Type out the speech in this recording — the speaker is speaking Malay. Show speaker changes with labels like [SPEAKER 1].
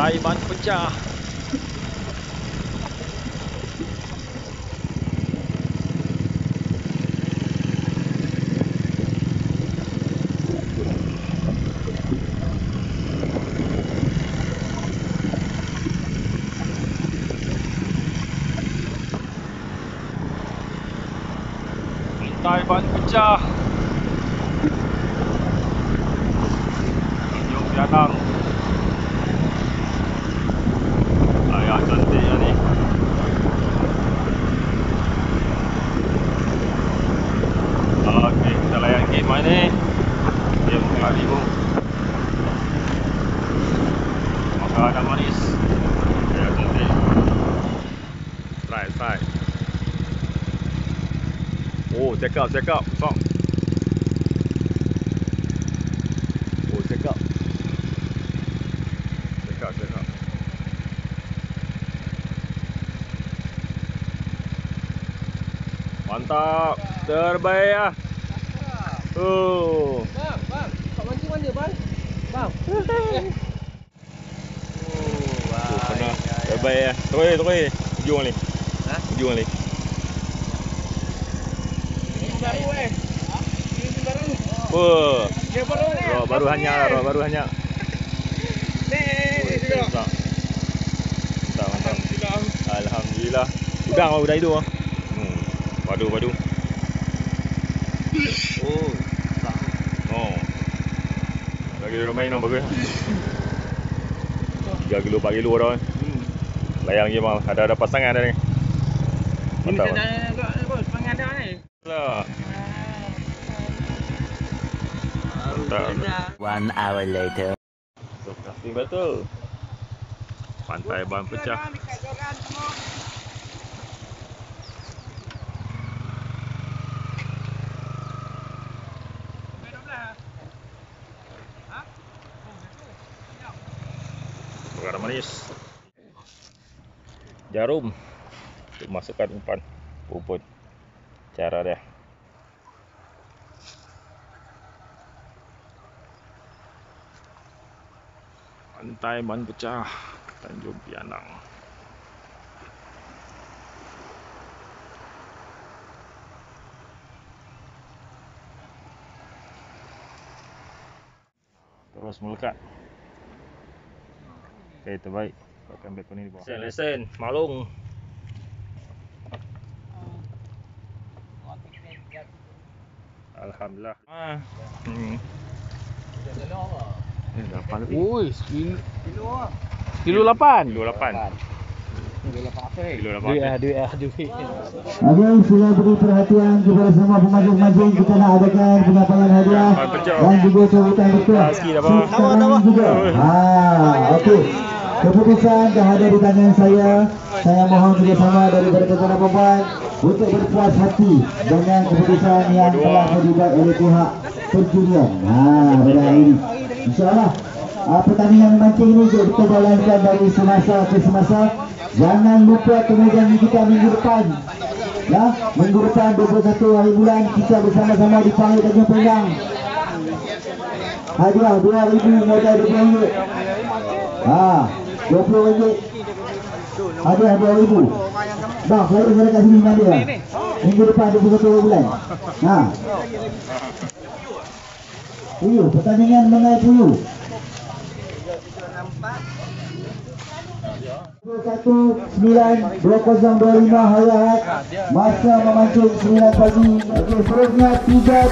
[SPEAKER 1] Pantai ban pecah. Pantai ban pecah. Tanjung Pianang. Ayah cantiknya ni. Okey, kita layan game main ni. Game kali pun. Makanan manis. Ayah cantik. Strike. Oh, check out. Song. Oh, check out. Mantap. Terbaik lah. Oh.
[SPEAKER 2] Bang. Kau mancing mana, bang? Bang.
[SPEAKER 1] Pernah. Terbaik lah. Terus. Ujung ni.
[SPEAKER 2] Ha?
[SPEAKER 1] Ujung ni.
[SPEAKER 2] Ini baru Ini baru.
[SPEAKER 1] Oh.
[SPEAKER 2] Dia baru ni.
[SPEAKER 1] Baru hanya. Mantap. Alhamdulillah. Udang udah hidup ah. Padu. Oh. Lagi dia main bagus. 3 kilo 4 kilo dah. Layang je bang. Ada pasangan dah ni. Mantap.
[SPEAKER 2] Ini bos, pengadar ni.
[SPEAKER 1] Lah. Mantap.
[SPEAKER 3] 1 hour later.
[SPEAKER 1] Casting betul. Pantai ban pecah. Perkara manis. Jarum untuk masukkan umpan rumput. Cara dia. Pantai ban pecah, Tanjung Pianang. Terus melekat. Okey, terbaik. Pakai beg kuning di bawah. Lesen, malung. Alhamdulillah. Dapat lebih.
[SPEAKER 2] Oi, kilo 8.
[SPEAKER 1] Kilo 8.
[SPEAKER 2] Duit.
[SPEAKER 4] Okey, sila beri perhatian kepada semua pemajing-pemajing. Kita nak adakan penyampaian hadiah dan juga sambutan bertuah. Sekarang juga. Okey. Keputusan dah ada di tangan saya. Saya mohon kerjasama daripada tuan-tuan dan puan untuk berpuas hati dengan keputusan yang telah dibuat oleh pihak perjurian. Pada hari ini, InsyaAllah pertandingan memancing ini kita jalankan dari semasa ke semasa. Jangan lupa kemudian kita minggu depan, minggu depan 21 hari bulan kita bersama-sama di Pahit Tanjung Pinang. Hadiah RM2,000 modal RM20. RM20. Hadiah RM2,000. Bang, saya kat sini dengan dia. Minggu depan 21 hari bulan. Puyuh, pertandingan mengenai puyuh. 21-9-2025 hari Ahad. Masa memancing 9 pagi. Okey, seterusnya 3